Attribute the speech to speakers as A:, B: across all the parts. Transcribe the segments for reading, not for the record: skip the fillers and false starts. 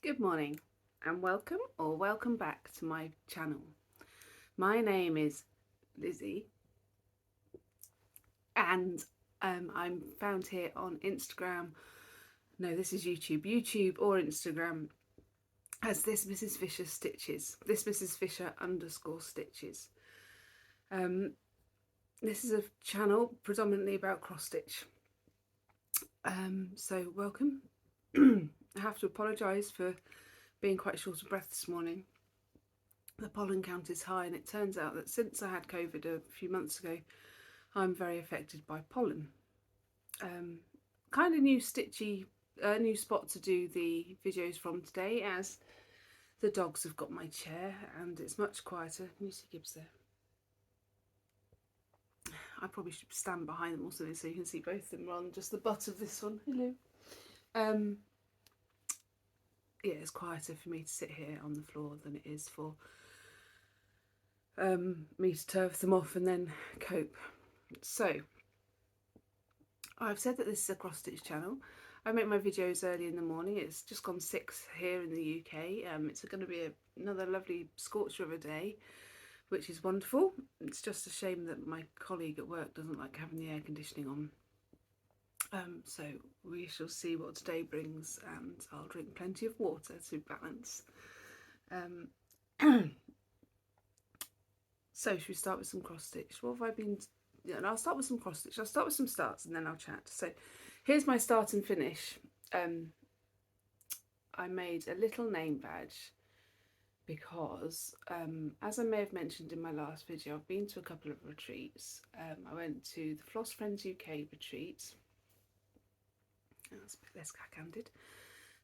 A: Good morning and welcome or welcome back to my channel. My name is Lizzie and I'm found here on Instagram. No, this is YouTube or Instagram as this Mrs. Fisher Stitches. This Mrs. Fisher _stitches. This is a channel predominantly about cross stitch. So welcome. I have to apologise for being quite short of breath this morning. The pollen count is high, and it turns out that since I had COVID a few months ago, I'm very affected by pollen. Kind of new stitchy, new spot to do the videos from today, as the dogs have got my chair and it's much quieter. Can you see Gibbs there? I probably should stand behind them or something so you can see both of them on just the butt of this one. Hello. Yeah, it's quieter for me to sit here on the floor than it is for me to turf them off and then cope. So I've said that this is a cross stitch channel. I make my videos early in the morning. It's just gone 6 here in the UK. It's going to be another lovely scorcher of a day, which is wonderful. It's just a shame that my colleague at work doesn't like having the air conditioning on. So we shall see what today brings, and I'll drink plenty of water to balance. So should we start with some cross stitch? What have I been... Yeah, and I'll start with some cross stitch. I'll start with some starts and then I'll chat. So here's my start and finish. I made a little name badge because, as I may have mentioned in my last video, I've been to a couple of retreats. I went to the Floss Friends UK retreat. That's a bit less cack-handed.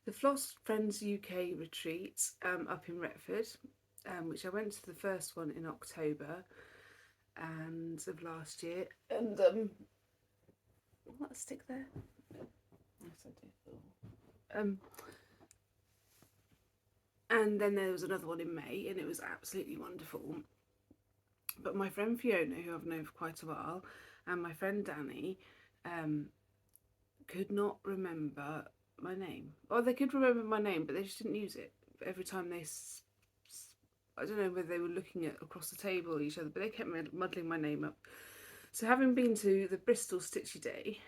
A: The Floss Friends UK retreat up in Retford, which I went to the first one in October and of last year. And what, a stick there? Yes, I do. And then there was another one in May, and it was absolutely wonderful. But my friend Fiona, who I've known for quite a while, and my friend Danny could not remember my name. Or they could remember my name, but they just didn't use it. Every time they... I don't know whether they were looking at across the table at each other, but they kept muddling my name up. So having been to the Bristol Stitchy Day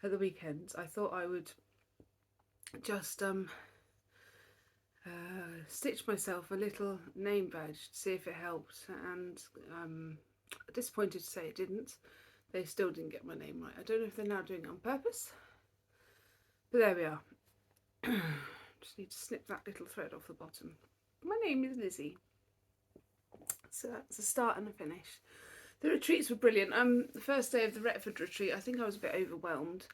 A: at the weekend, I thought I would just stitch myself a little name badge to see if it helped, and disappointed to say it didn't. They still didn't get my name right. I don't know if they're now doing it on purpose, but there we are. Just need to snip that little thread off the bottom. My name is Lizzie. So that's a start and a finish. The retreats were brilliant. The first day of the Retford retreat, I think I was a bit overwhelmed.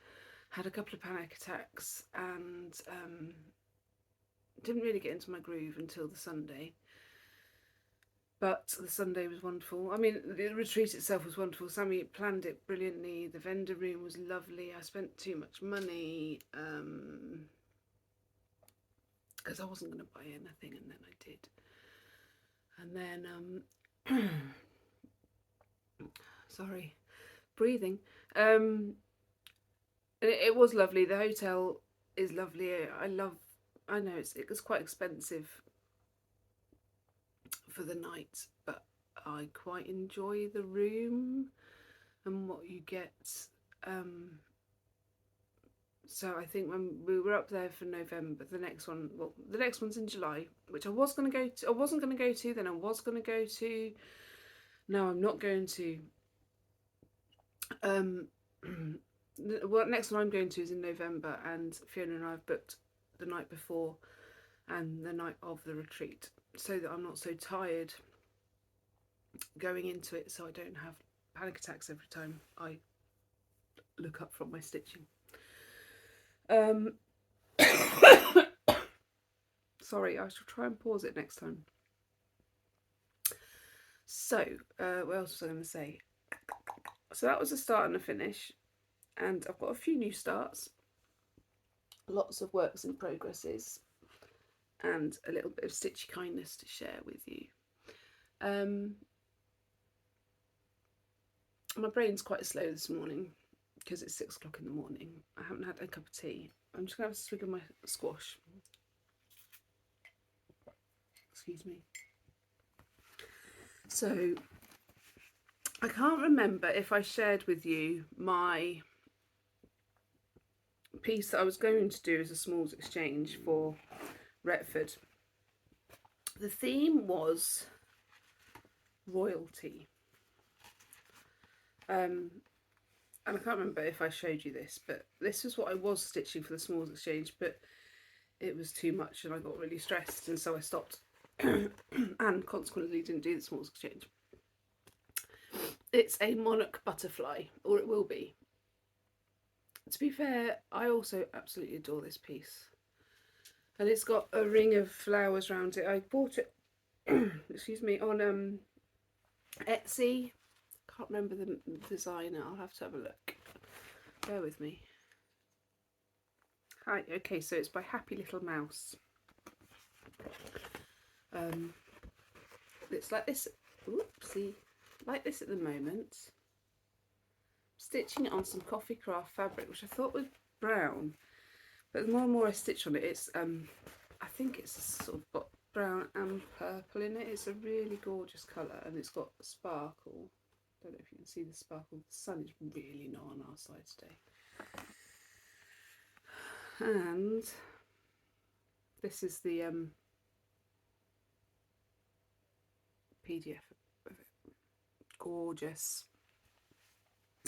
A: Had a couple of panic attacks and didn't really get into my groove until the Sunday. But the Sunday was wonderful. I mean, the retreat itself was wonderful. Sammy planned it brilliantly. The vendor room was lovely. I spent too much money because I wasn't going to buy anything, and then I did. And then, sorry, breathing. It was lovely. The hotel is lovely. I know it was quite expensive for the night, but I quite enjoy the room and what you get. So I think when we were up there for November, the next one's in July, which I was going to go to. I wasn't going to go to, then I was going to go to. No, I'm not going to. Well, next one I'm going to is in November, and Fiona and I have booked the night before and the night of the retreat, so that I'm not so tired going into it, so I don't have panic attacks every time I look up from my stitching. Sorry, I shall try and pause it next time. So, what else was I going to say? So that was a start and a finish, and I've got a few new starts, lots of works in progresses, and a little bit of stitchy kindness to share with you. My brain's quite slow this morning because it's 6 o'clock in the morning. I haven't had a cup of tea. I'm just going to have a swig of my squash. Excuse me. So I can't remember if I shared with you my piece that I was going to do as a smalls exchange for Retford. The theme was royalty. And I can't remember if I showed you this, but this was what I was stitching for the smalls exchange, but it was too much and I got really stressed, and so I stopped and consequently didn't do the smalls exchange. It's a monarch butterfly, or it will be. To be fair, I also absolutely adore this piece. And it's got a ring of flowers around it. I bought it, excuse me, on Etsy. Can't remember the designer. I'll have to have a look. Bear with me. Hi. Okay, so it's by Happy Little Mouse. It's like this. Oopsie. Like this at the moment. Stitching it on some coffee craft fabric, which I thought was brown, but the more and more I stitch on it, it's I think it's sort of got brown and purple in it. It's a really gorgeous colour, and it's got sparkle. Don't know if you can see the sparkle. The sun is really not on our side today. And this is the PDF of it. Gorgeous.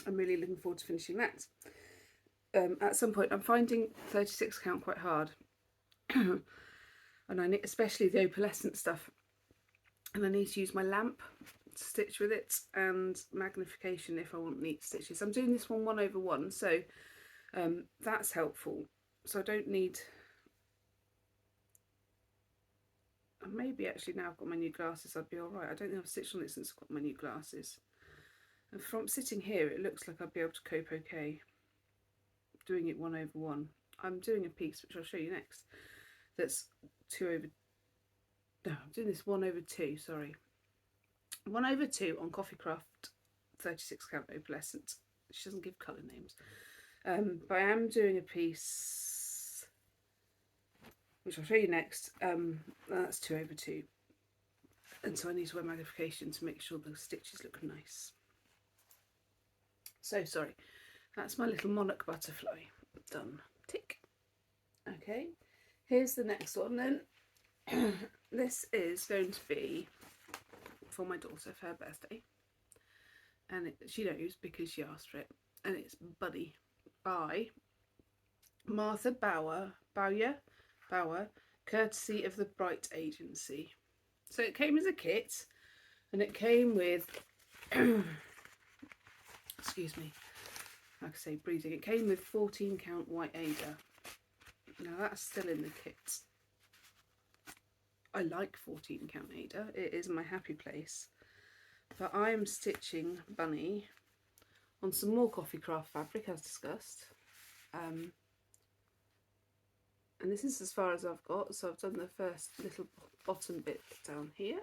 A: I'm really looking forward to finishing that. At some point, I'm finding 36 count quite hard, and I need, especially the opalescent stuff, and I need to use my lamp to stitch with it, and magnification if I want neat stitches. I'm doing this one 1/1, so that's helpful. So I don't need. And maybe actually now I've got my new glasses, I'd be all right. I don't think I've stitched on it since I've got my new glasses. And from sitting here, it looks like I'd be able to cope okay doing it 1/1. I'm doing a piece, which I'll show you next, that's 2/. No, I'm doing this 1/2, sorry. 1/2 on Coffee Craft 36 count opalescent. She doesn't give colour names. But I am doing a piece, which I'll show you next, that's 2/2. And so I need to wear magnification to make sure the stitches look nice. So sorry, that's my little monarch butterfly done. Tick. Okay, here's the next one then. This is going to be for my daughter for her birthday, and she knows because she asked for it, and it's Buddy by Martha Bowyer, courtesy of the Bright Agency. So it came as a kit, and it came with excuse me, like I say, breathing. It came with 14 count white Ada. Now that's still in the kit. I like 14 count Ada. It is my happy place. But I am stitching Bunny on some more Coffee Craft fabric as discussed. And this is as far as I've got. So I've done the first little bottom bit down here.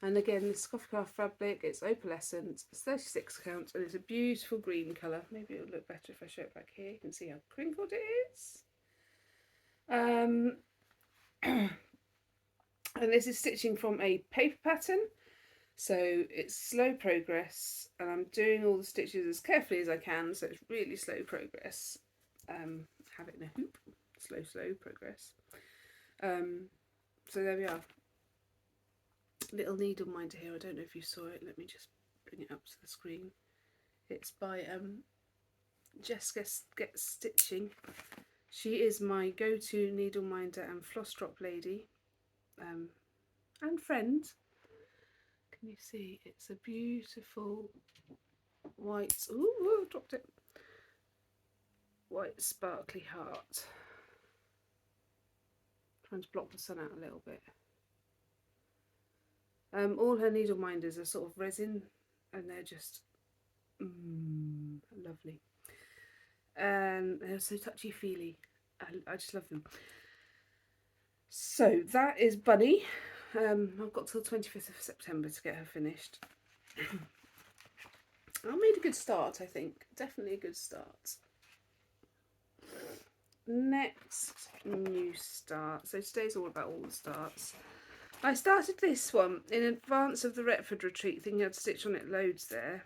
A: And again, this Coffee Craft fabric, it's opalescent, it's 36 count, and it's a beautiful green colour. Maybe it'll look better if I show it back here. You can see how crinkled it is. And this is stitching from a paper pattern, so it's slow progress, and I'm doing all the stitches as carefully as I can, so it's really slow progress. Have it in a hoop, slow progress. So there we are. Little needle minder here. I don't know if you saw it. Let me just bring it up to the screen. It's by Jessica Gets Stitching. She is my go-to needle minder and floss drop lady, and friend. Can you see? It's a beautiful white. Ooh, dropped it. White sparkly heart. Trying to block the sun out a little bit. All her needle minders are sort of resin, and they're just lovely, and they're so touchy-feely. I just love them. So that is Bunny. I've got till 25th of September to get her finished. I made a good start, I think. Definitely a good start. next new start. So today's all about all the starts. I started this one in advance of the Retford retreat, thinking I'd stitch on it loads there.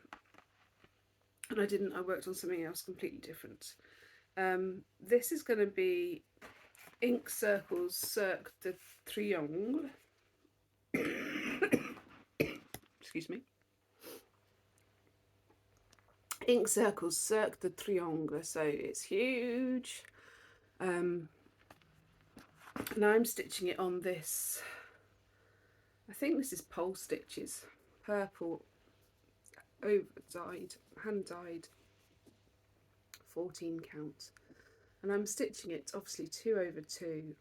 A: And I didn't, I worked on something else completely different. This is going to be Ink Circles Cirque de Triangle. Excuse me. Ink Circles Cirque de Triangle, so it's huge. Now I'm stitching it on this, I think this is Pole Stitches, purple, over dyed, hand dyed, 14 count. And I'm stitching it obviously 2 over 2.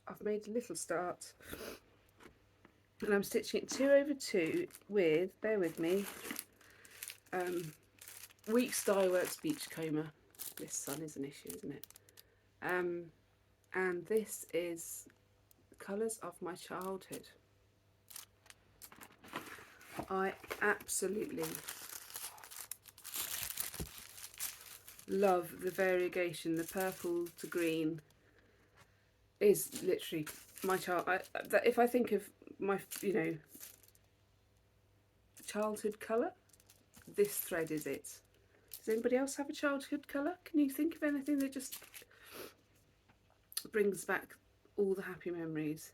A: I've made a little start and I'm stitching it 2 over 2 with, bear with me, Weeks Dye Works Beachcomber. This sun is an issue, isn't it? And this is Colours of My Childhood. I absolutely love the variegation. The purple to green is literally my child. If I think of my, you know, childhood colour, this thread is it. Does anybody else have a childhood colour? Can you think of anything that just brings back all the happy memories?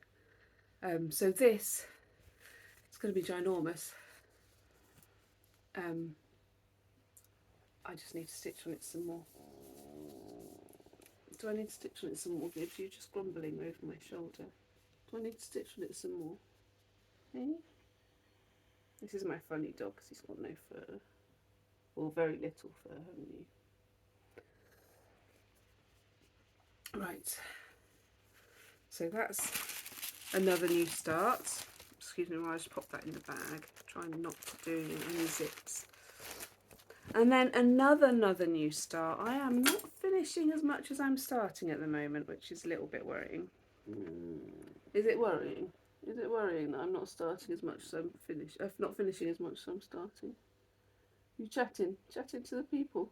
A: So this, it's going to be ginormous. I just need to stitch on it some more. Do I need to stitch on it some more, Viv? You're just grumbling over my shoulder. Do I need to stitch on it some more? Eh? This is my funny dog because he's got no fur. Or very little fur, haven't you? Right. So that's another new start. Excuse me while I just pop that in the bag. Trying not to do any zips. And then another new start. I am not finishing as much as I'm starting at the moment, which is a little bit worrying. Is it worrying? Is it worrying that I'm not starting as much as I'm not finishing as much as I'm starting? You chatting to the people.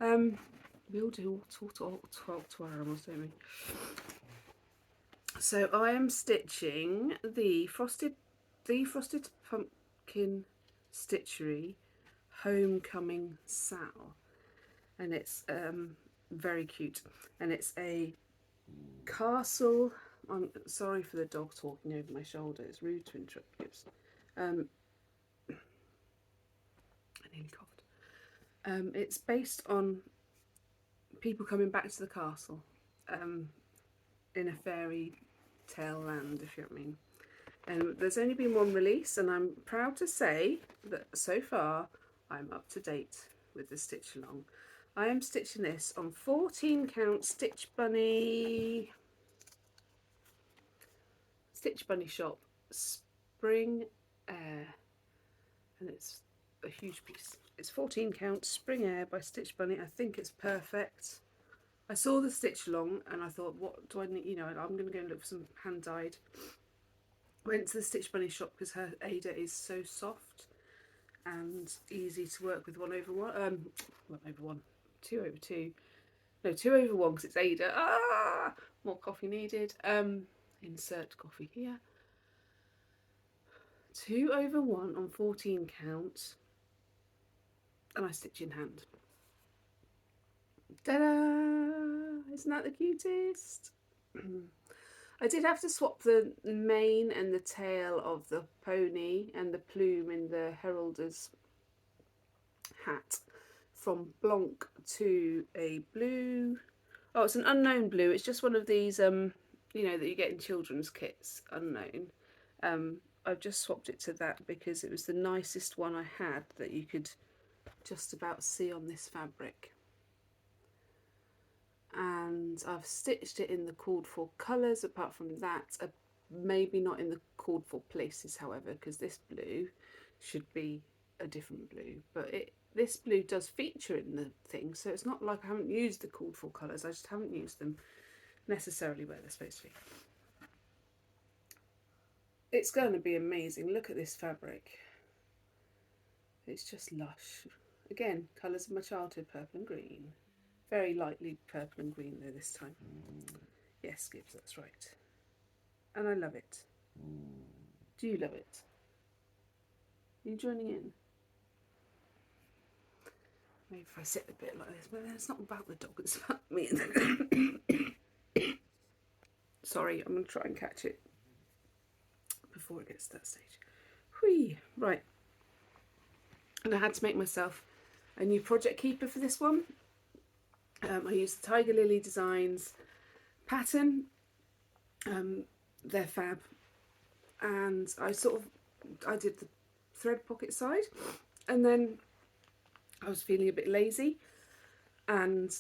A: We all do all to our animals, don't we? So I am stitching the frosted pumpkin stitchery Homecoming Sow, and it's very cute, and it's a castle. I'm sorry for the dog talking over my shoulder, it's rude to interrupt Gibbs. I nearly coughed. It's based on people coming back to the castle in a fairy tale land, if you know what I mean. And there's only been one release, and I'm proud to say that so far I'm up to date with the stitch along. I am stitching this on 14 count Stitch Bunny shop Spring Air, and it's a huge piece. It's 14 count Spring Air by Stitch Bunny. I think it's perfect. I saw the stitch along and I thought, what do I need? You know, I'm going to go and look for some hand dyed. Went to the Stitch Bunny shop because her Ada is so soft and easy to work with 1 over 1. 2 over 2. No, 2 over 1 because it's Ada. More coffee needed. Insert coffee here. 2 over 1 on 14 count, and I stitch in hand. Ta-da! Isn't that the cutest? I did have to swap the mane and the tail of the pony and the plume in the heralder's hat from Blanc to a blue. Oh, it's an unknown blue. It's just one of these, you know, that you get in children's kits, unknown. I've just swapped it to that because it was the nicest one I had that you could just about see on this fabric. And I've stitched it in the called for colours. Apart from that, maybe not in the called for places, however, because this blue should be a different blue, but this blue does feature in the thing, so it's not like I haven't used the called for colours, I just haven't used them necessarily where they're supposed to be. It's going to be amazing. Look at this fabric, it's just lush. Again, colours of my childhood, purple and green. Very lightly purple and green though this time. Yes, Gibbs, that's right. And I love it. Do you love it? Are you joining in? Maybe if I sit a bit like this, but it's not about the dog, it's about me. Sorry, I'm going to try and catch it before it gets to that stage. Whee! Right. And I had to make myself a new project keeper for this one. I used the Tiger Lily Designs pattern. They're fab. And I did the thread pocket side, and then I was feeling a bit lazy, and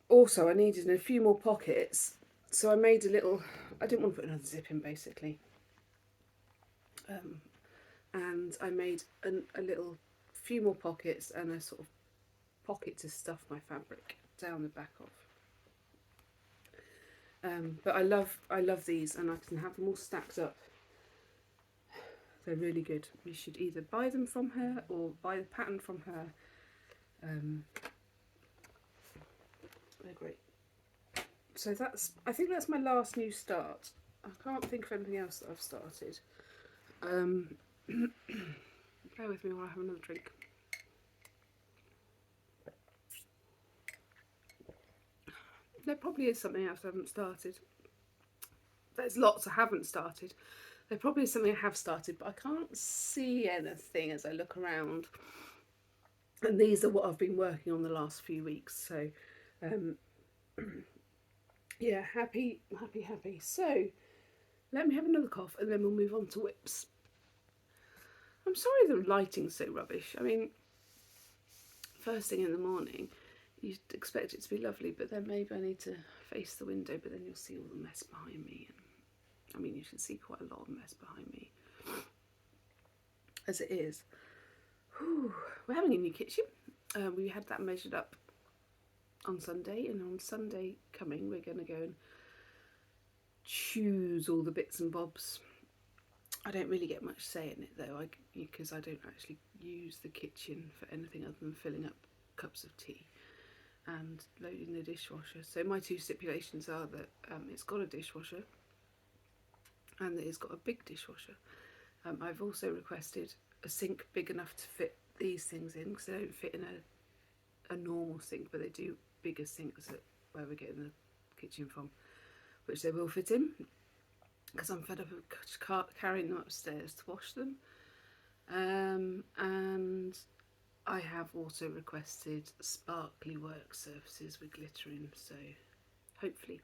A: also I needed a few more pockets, so I made a little, I didn't want to put another zip in basically, and I made a little few more pockets and a sort of pocket to stuff my fabric down the back of. But I love these, and I can have them all stacked up. They're really good. You should either buy them from her or buy the pattern from her. They're great. So I think that's my last new start. I can't think of anything else that I've started. Bear with me while I have another drink. There probably is something else I haven't started. There's lots I haven't started. There probably is something I have started, but I can't see anything as I look around. And these are what I've been working on the last few weeks. So, yeah, happy. So, let me have another cough and then we'll move on to whips. I'm sorry the lighting's so rubbish. I mean, first thing in the morning, you'd expect it to be lovely, but then maybe I need to face the window, but then you'll see all the mess behind me. And I mean, you should see quite a lot of mess behind me. As it is. Whew. We're having a new kitchen. We had that measured up on Sunday, and on Sunday coming we're going to go and choose all the bits and bobs. I don't really get much say in it though, because I don't actually use the kitchen for anything other than filling up cups of tea and loading the dishwasher. So my two stipulations are that it's got a dishwasher and that it's got a big dishwasher. I've also requested a sink big enough to fit these things in, because they don't fit in a normal sink, but they do bigger sinks at where we're getting the kitchen from, which they will fit in, because I'm fed up of carrying them upstairs to wash them. And I have also requested sparkly work surfaces with glitter in, so hopefully.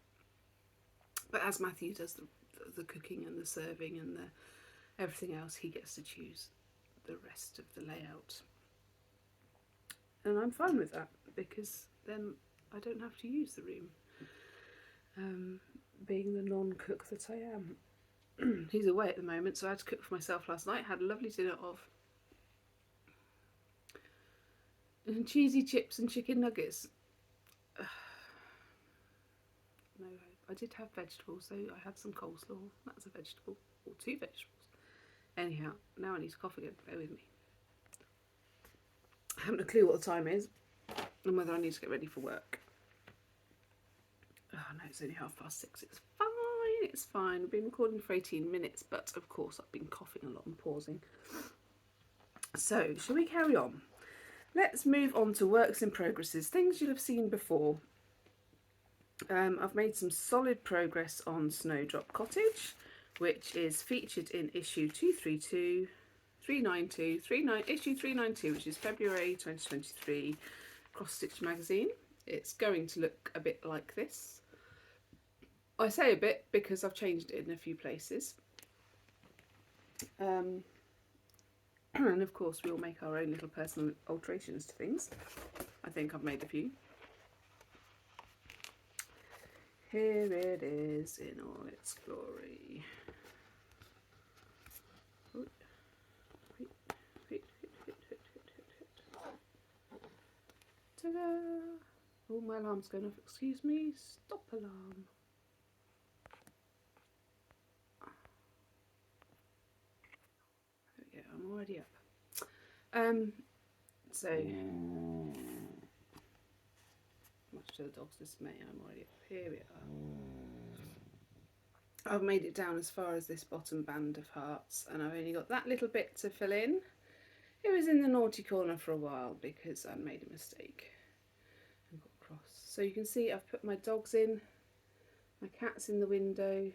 A: But as Matthew does the cooking and the serving and everything else, he gets to choose the rest of the layout. And I'm fine with that, because then I don't have to use the room, being the non-cook that I am. He's away at the moment, so I had to cook for myself last night. Had a lovely dinner of cheesy chips and chicken nuggets. No, I did have vegetables, so I had some coleslaw. That's a vegetable, or two vegetables. Anyhow, now I need to cough again. Bear with me. I haven't a clue what the time is and whether I need to get ready for work. Oh no, it's only 6:30. It's fine, it's fine. I've been recording for 18 minutes, but of course I've been coughing a lot and pausing. So, shall we carry on? Let's move on to works in progresses, things you'll have seen before. I've made some solid progress on Snowdrop Cottage, which is featured in issue 232, 392, issue 392, which is February 2023, Cross Stitch magazine. It's going to look a bit like this. I say a bit because I've changed it in a few places. And of course we all make our own little personal alterations to things. I think I've made a few. Here it is in all its glory. Ta-da! Oh, my alarm's going off. Excuse me. Stop alarm. There we go. I'm already up. So much to the dog's dismay, I'm already up. Here we are. I've made it down as far as this bottom band of hearts, and I've only got that little bit to fill in. It was in the naughty corner for a while because I made a mistake and got cross. So you can see I've put my dogs in, my cat's in the window,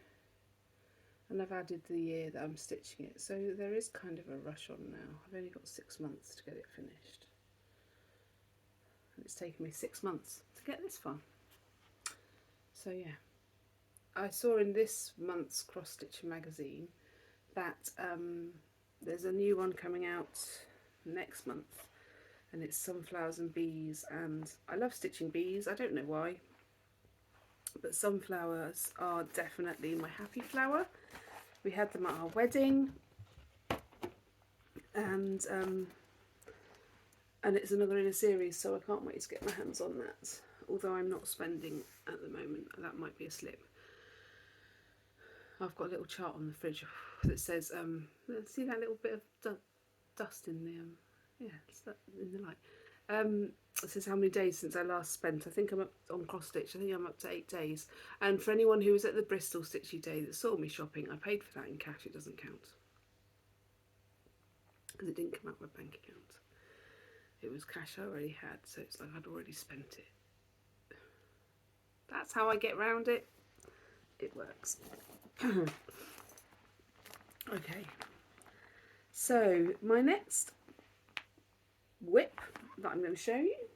A: and I've added the year that I'm stitching it. So there is kind of a rush on now. I've only got 6 months to get it finished. And it's taken me 6 months to get this far. So yeah. I saw in this month's cross stitching magazine that there's a new one coming out next month, and it's sunflowers and bees, and I love stitching bees. I don't know why, but sunflowers are definitely my happy flower. We had them at our wedding, and it's another in a series, so I can't wait to get my hands on that, although I'm not spending at the moment. That might be a slip. I've got a little chart on the fridge that says, see that little bit of dust in the, yeah, it's that in the light. It says how many days since I last spent. I think I'm up on cross stitch. I think I'm up to 8 days. And for anyone who was at the Bristol Stitchy Day that saw me shopping, I paid for that in cash. It doesn't count because it didn't come out of my bank account. It was cash I already had, so it's like I'd already spent it. That's how I get round it. It works. Okay, so my next whip that I'm going to show you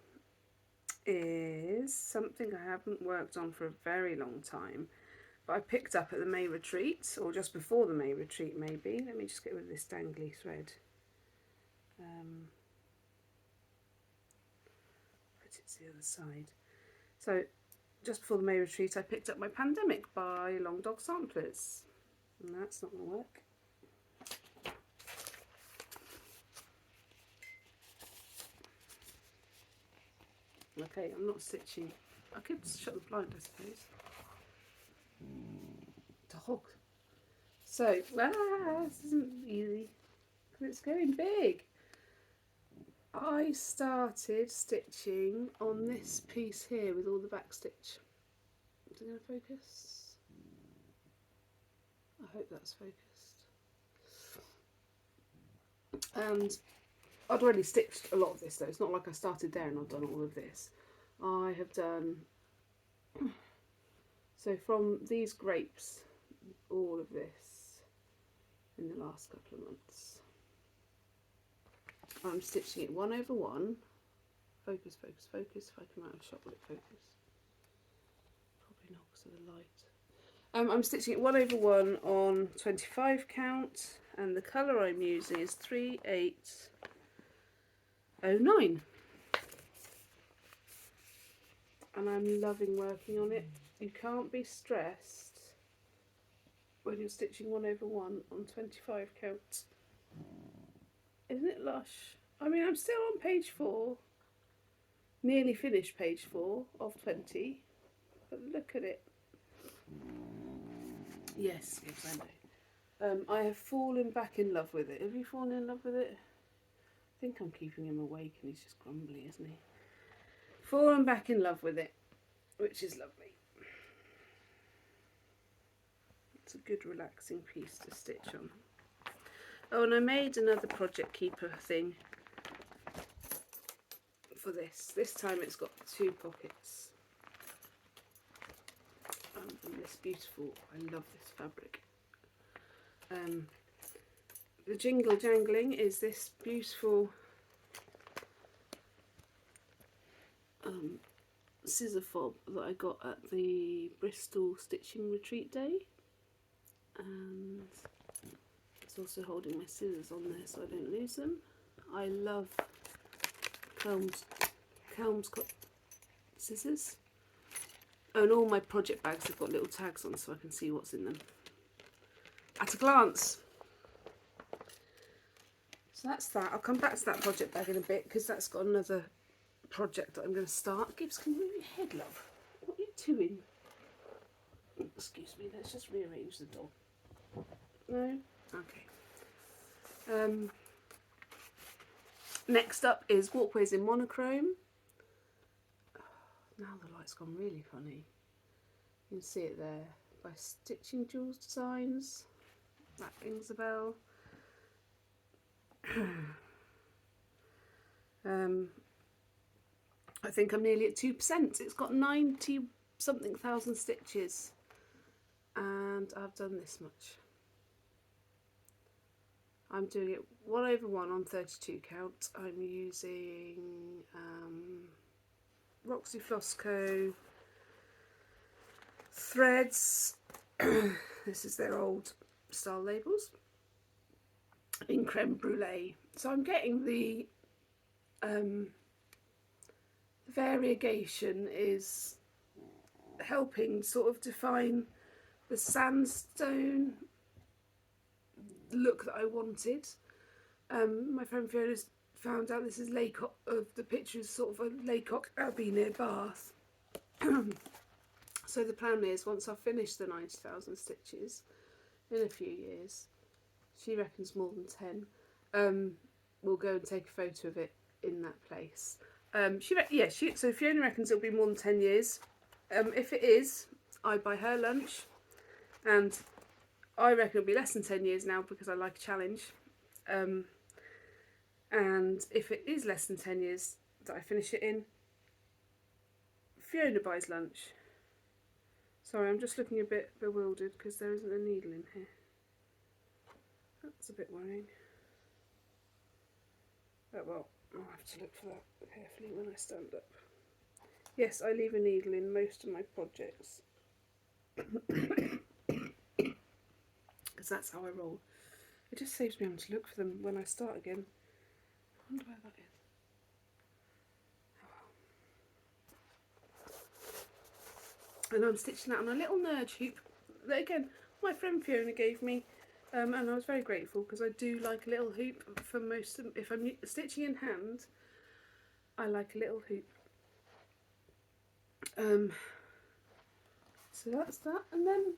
A: is something I haven't worked on for a very long time, but I picked up at the May retreat, or just before the May retreat maybe. Let me just get rid of this dangly thread. Put it to the other side. So just before the May retreat I picked up my Pandemic by Long Dog Samplers, and that's not going to work. Okay, I'm not stitching. I could shut the blind, I suppose. Dog. So, this isn't easy because it's going big. I started stitching on this piece here with all the back stitch. Is it going to focus? I hope that's focused. And I'd already stitched a lot of this though. It's not like I started there and I've done all of this. I have done, so from these grapes, all of this in the last couple of months. I'm stitching it 1 over 1. Focus, focus, focus. If I come out of shot, will it focus? Probably not because of the light. I'm stitching it 1 over 1 on 25 count, and the colour I'm using is 3809. And I'm loving working on it. You can't be stressed when you're stitching 1 over 1 on 25 count. Isn't it lush? I mean, I'm still on page 4, nearly finished page 4 of 20, but look at it. Yes, I know. I have fallen back in love with it. Have you fallen in love with it? I think I'm keeping him awake and he's just grumbly, isn't he? Fallen back in love with it, which is lovely. It's a good relaxing piece to stitch on. Oh, and I made another Project Keeper thing for this. This time it's got 2 pockets. And this beautiful, I love this fabric. The jingle jangling is this beautiful scissor fob that I got at the Bristol Stitching Retreat Day. And it's also holding my scissors on there so I don't lose them. I love Kelm's got scissors. Oh, and all my project bags have got little tags on so I can see what's in them at a glance. So that's that. I'll come back to that project bag in a bit because that's got another project that I'm going to start. Gibbs, can you move your head, love? What are you doing? Excuse me, let's just rearrange the dog. No? Okay. Next up is Walkways in Monochrome. Now the light's gone really funny. You can see it there. By Stitching Jewels Designs. That rings a bell. I think I'm nearly at 2%. It's got 90 something thousand stitches. And I've done this much. I'm doing it 1/1 on 32 count. I'm using Roxy Flosco threads. This is their old style labels in creme brulee. So I'm getting the variegation is helping sort of define the sandstone look that I wanted. My friend Fiona's found out this is Laycock, of the picture is sort of a Laycock Abbey near Bath. So the plan is, once I've finished the 90,000 stitches in a few years, she reckons more than 10, we'll go and take a photo of it in that place. So Fiona reckons it'll be more than 10 years. If it is, I buy her lunch, and I reckon it'll be less than 10 years now because I like a challenge. And if it is less than 10 years that I finish it in, Fiona buys lunch. Sorry, I'm just looking a bit bewildered because there isn't a needle in here. That's a bit worrying. Oh well, I'll have to look for that carefully when I stand up. Yes, I leave a needle in most of my projects. Because that's how I roll. It just saves me having to look for them when I start again. I wonder where that is. Oh well. And I'm stitching that on a little nudge hoop that again my friend Fiona gave me, and I was very grateful because I do like a little hoop for most of, if I'm stitching in hand, I like a little hoop. So that's that, and then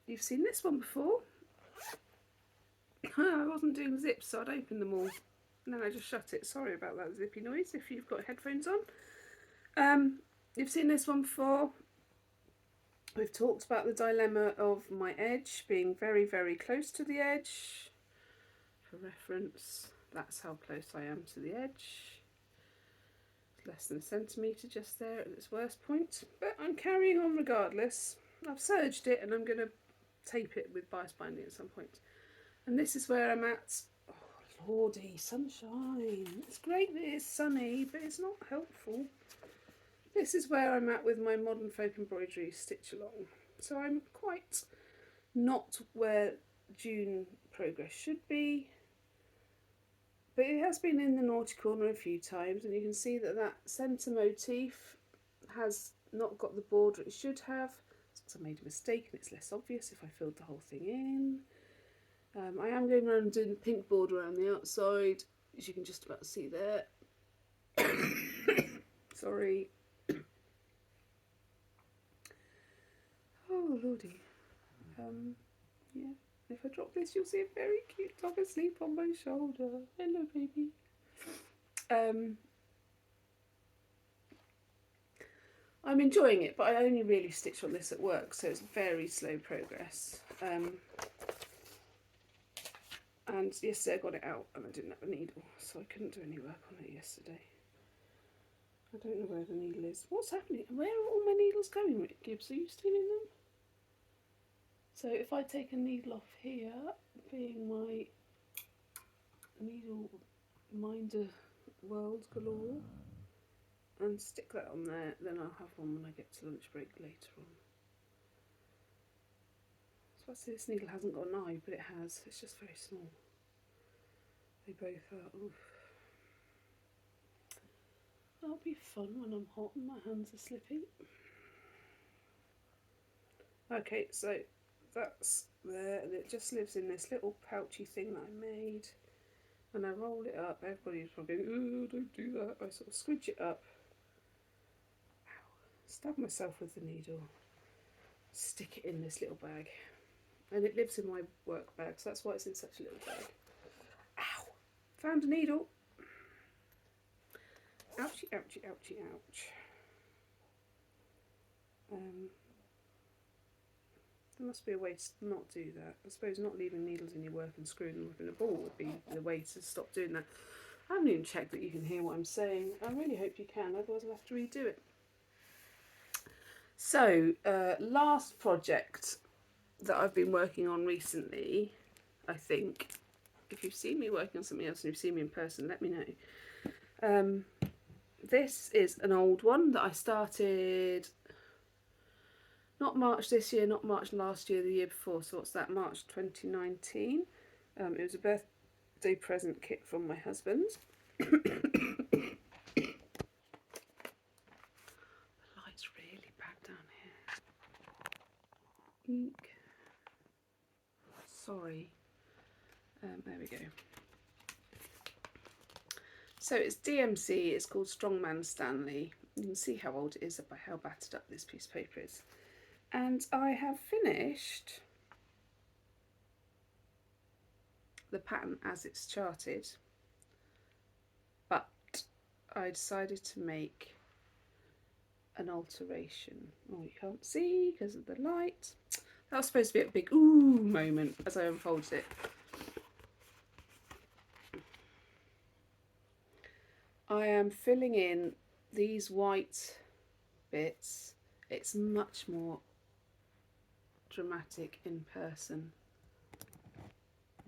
A: you've seen this one before. I wasn't doing zips, so I'd open them all and then I just shut it. Sorry about that zippy noise if you've got headphones on. You've seen this one before. We've talked about the dilemma of my edge being very, very close to the edge. For reference, that's how close I am to the edge. Less than a centimetre just there at its worst point, but I'm carrying on regardless. I've serged it and I'm going to tape it with bias binding at some point. And this is where I'm at. Oh lordy, sunshine. It's great that it's sunny, but it's not helpful. This is where I'm at with my Modern Folk Embroidery stitch along. So I'm quite not where June progress should be. But it has been in the naughty corner a few times, and you can see that that centre motif has not got the border it should have. So I made a mistake and it's less obvious if I filled the whole thing in. I am going around and doing a pink border around the outside, as you can just about see there. Sorry. Oh lordy. Yeah. If I drop this, you'll see a very cute dog asleep on my shoulder. Hello, baby. I'm enjoying it, but I only really stitch on this at work, so it's very slow progress. And yesterday I got it out and I didn't have a needle, so I couldn't do any work on it yesterday. I don't know where the needle is. What's happening? Where are all my needles going, Rick Gibbs? Are you stealing them? So if I take a needle off here, being my needle minder world galore, and stick that on there, then I'll have one when I get to lunch break later on. So I say this needle hasn't got an eye, but it has. It's just very small. They both are. Oof. That'll be fun when I'm hot and my hands are slippy. Okay, so that's there, and it just lives in this little pouchy thing that I made. And I roll it up. Everybody's probably going, oh, don't do that. I sort of squidge it up. Ow. Stab myself with the needle. Stick it in this little bag. And it lives in my work bag, so that's why it's in such a little bag. Ow! Found a needle. Ouchie, ouchie, ouchie, ouch. There must be a way to not do that. I suppose not leaving needles in your work and screwing them up in a ball would be the way to stop doing that. I haven't even checked that you can hear what I'm saying. I really hope you can, otherwise I'll have to redo it. So, last project that I've been working on recently, I think, if you've seen me working on something else and you've seen me in person, let me know. This is an old one that I started not March this year, not March last year, the year before. So what's that, March 2019? It was a birthday present kit from my husband. The light's really bad down here. Eek. Sorry. There we go. So it's DMC, it's called Strongman Stanley. You can see how old it is by how battered up this piece of paper is. And I have finished the pattern as it's charted, but I decided to make an alteration. Oh, you can't see because of the light. That was supposed to be a big ooh moment as I unfolded it. I am filling in these white bits. It's much more dramatic in person.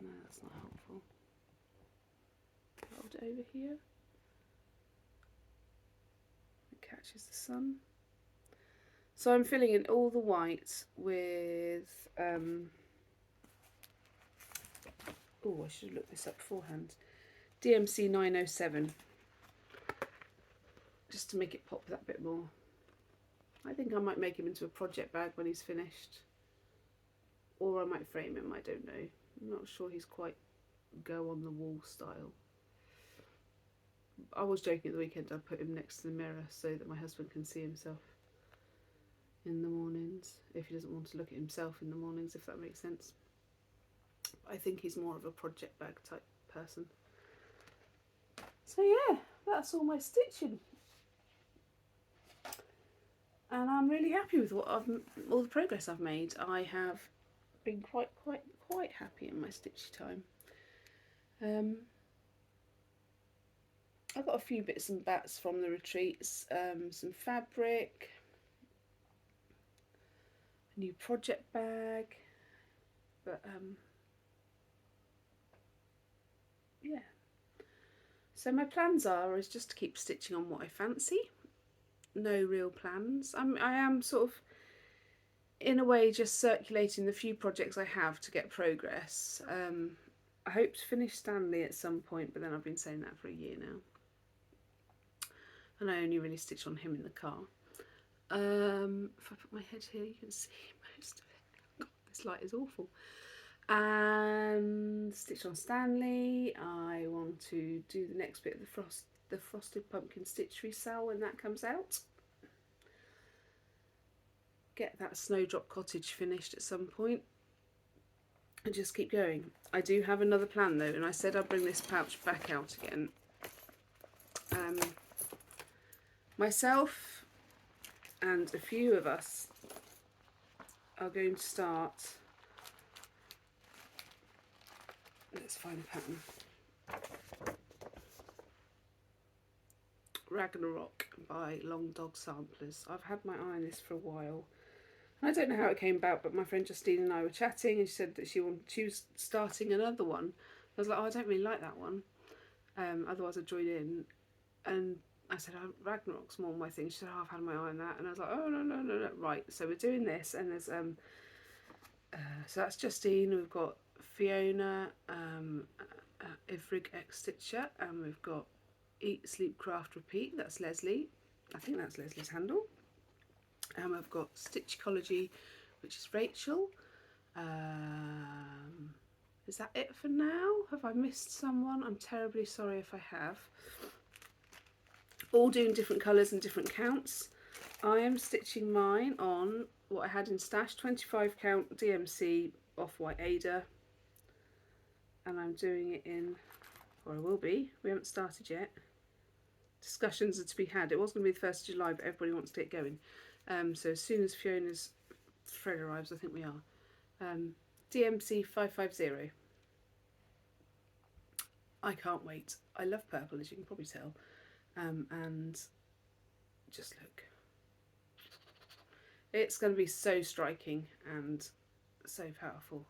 A: No, that's not helpful. Hold it over here. It catches the sun. So I'm filling in all the white with oh, I should have looked this up beforehand. DMC 907. Just to make it pop that bit more. I think I might make him into a project bag when he's finished. Or I might frame him, I don't know. I'm not sure he's quite go on the wall style. I was joking at the weekend I'd put him next to the mirror so that my husband can see himself in the mornings, if he doesn't want to look at himself in the mornings, if that makes sense. I think he's more of a project bag type person. So yeah, that's all my stitching. And I'm really happy with all the progress I've made. I have been quite happy in my stitchy time. I got a few bits and bats from the retreats, some fabric, a new project bag, but yeah. So my plans is just to keep stitching on what I fancy. No real plans. I am sort of, in a way, just circulating the few projects I have to get progress. I hope to finish Stanley at some point, but then I've been saying that for a year now. And I only really stitch on him in the car. If I put my head here, you can see most of it. God, this light is awful. And stitch on Stanley. I want to do the next bit of the Frosted Pumpkin Stitch Resale when that comes out. Get that Snowdrop Cottage finished at some point. And just keep going. I do have another plan though, and I said I'd bring this pouch back out again. Myself and a few of us are going to start. Let's find a pattern. Ragnarok by Long Dog Samplers. I've had my eye on this for a while. I don't know how it came about, but my friend Justine and I were chatting and she said that she was starting another one. I was like, oh, I don't really like that one. Otherwise I'd join in. And I said, oh, Ragnarok's more my thing. She said, oh, I've had my eye on that. And I was like, oh, no. Right, so we're doing this. And there's, so that's Justine. We've got Fiona, Ivrig X Stitcher. And we've got Eat, Sleep, Craft, Repeat. That's Leslie. I think that's Leslie's handle. And we've got Stitchology, which is Rachel. Is that it for now? Have I missed someone? I'm terribly sorry if I have. All doing different colours and different counts. I am stitching mine on what I had in stash, 25 count DMC Off-White Ada. And I'm doing it in, or I will be, we haven't started yet. Discussions are to be had. It was going to be the 1st of July, but everybody wants to get going. So as soon as Fiona's thread arrives, I think we are. DMC 550. I can't wait. I love purple, as you can probably tell. And just look. It's going to be so striking and so powerful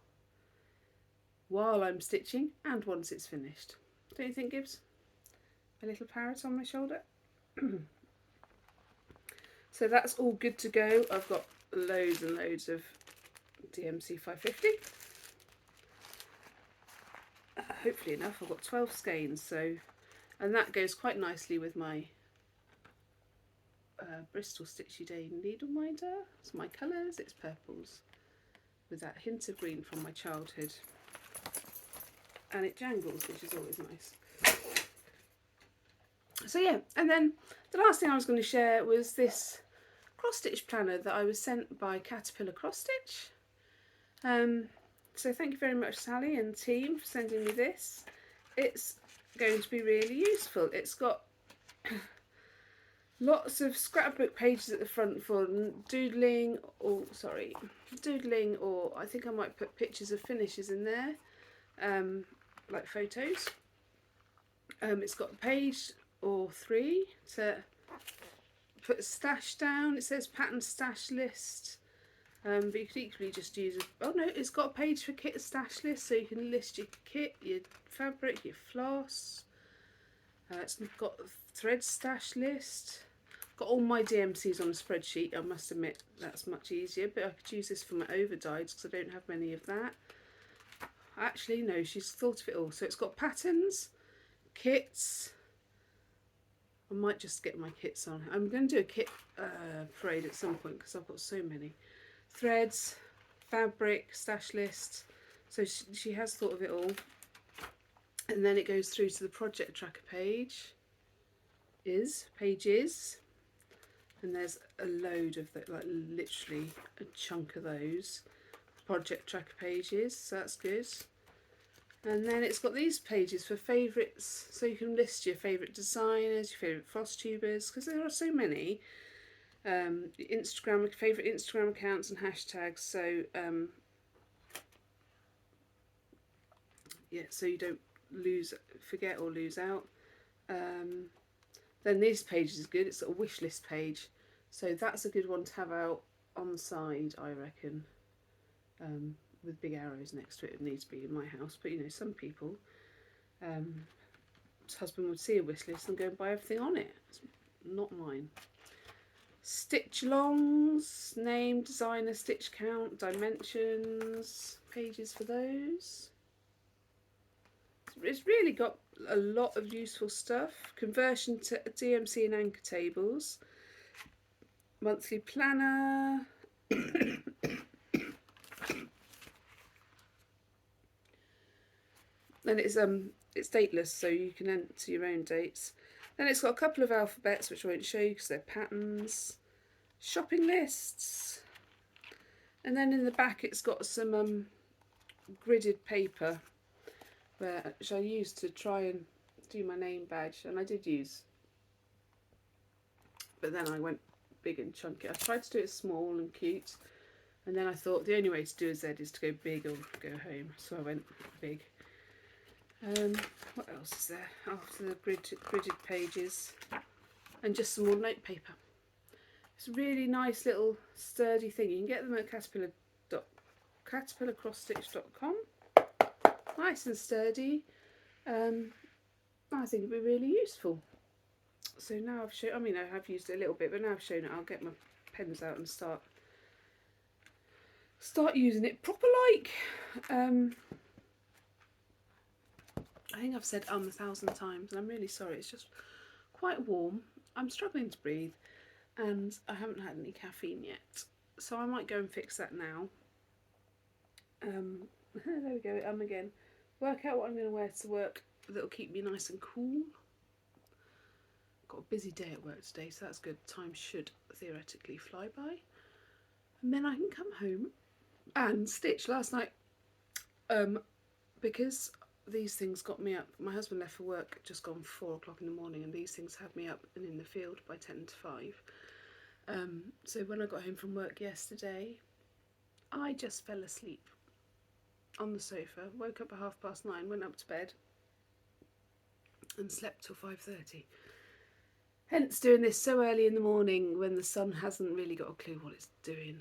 A: while I'm stitching and once it's finished. Don't you think, Gibbs? A little parrot on my shoulder. So that's all good to go. I've got loads and loads of DMC 550. Hopefully enough. I've got 12 skeins, so, and that goes quite nicely with my Bristol Stitchy Day needle minder. It's my colours, it's purples with that hint of green from my childhood, and it jangles, which is always nice. So yeah, and then the last thing I was going to share was this cross stitch planner that I was sent by Caterpillar Cross Stitch. So thank you very much, Sally and team, for sending me this. It's going to be really useful. It's got lots of scrapbook pages at the front for doodling, or I think I might put pictures of finishes in there, like photos. It's got a page or 3 to put a stash down. It says pattern stash list, but you could equally just use oh no, it's got a page for kit stash list, so you can list your kit, your fabric, your floss. It's got a thread stash list. Got all my DMCs on a spreadsheet. I must admit that's much easier, but I could use this for my overdyes because I don't have many of that. Actually no, she's thought of it all. So it's got patterns, kits. I might just get my kits on. I'm going to do a kit parade at some point because I've got so many. Threads, fabric, stash list. So she has thought of it all. And then it goes through to the project tracker pages. And there's a load of that, like literally a chunk of those project tracker pages. So that's good. And then it's got these pages for favourites, so you can list your favourite designers, your favourite Flosstubers, because there are so many. Favourite Instagram accounts and hashtags, so yeah, so you don't forget or lose out. Then this page is good. It's a wish list page, so that's a good one to have out on the side, I reckon. With big arrows next to it. It needs to be in my house, but you know, some people, his husband would see a wish list and go and buy everything on it. It's not mine. Stitch alongs, name, designer, stitch count, dimensions, pages for those. It's really got a lot of useful stuff. Conversion to DMC and anchor tables, monthly planner. And it's dateless, so you can enter your own dates. Then it's got a couple of alphabets, which I won't show you because they're patterns. Shopping lists. And then in the back it's got some gridded paper, which I used to try and do my name badge, and I did use. But then I went big and chunky. I tried to do it small and cute, and then I thought the only way to do a Z is to go big or go home, so I went big. What else is there after the gridded pages? And just some more note paper. It's a really nice little sturdy thing. You can get them at caterpillarcrossstitch.com. Nice and sturdy. I think it'd be really useful. So now I've shown, I have used it a little bit, but now I've shown it, I'll get my pens out and start using it proper like. I think I've said 1,000 times, and I'm really sorry. It's just quite warm. I'm struggling to breathe, and I haven't had any caffeine yet, so I might go and fix that now. There we go. Again. Work out what I'm going to wear to work that'll keep me nice and cool. Got a busy day at work today, so that's good. Time should theoretically fly by, and then I can come home and stitch. Last night, because these things got me up. My husband left for work just gone 4 o'clock in the morning, and these things had me up and in the field by 10 to 5. So when I got home from work yesterday, I just fell asleep. on the sofa, woke up at 9:30, went up to bed and slept till 5:30. Hence doing this so early in the morning when the sun hasn't really got a clue what it's doing,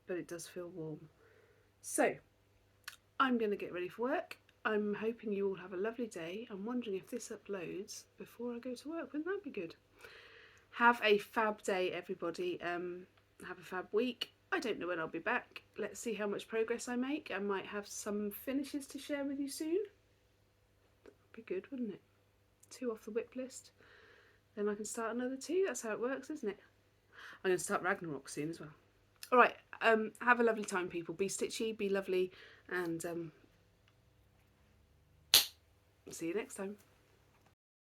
A: but it does feel warm. So I'm going to get ready for work. I'm hoping you all have a lovely day. I'm wondering if this uploads before I go to work. Wouldn't that be good? Have a fab day, everybody. Have a fab week. I don't know when I'll be back. Let's see how much progress I make. I might have some finishes to share with you soon. That'd be good, wouldn't it? 2 off the whip list. Then I can start another 2. That's how it works, isn't it? I'm going to start Ragnarok soon as well. All right. Have a lovely time, people. Be stitchy, be lovely, and see you next time.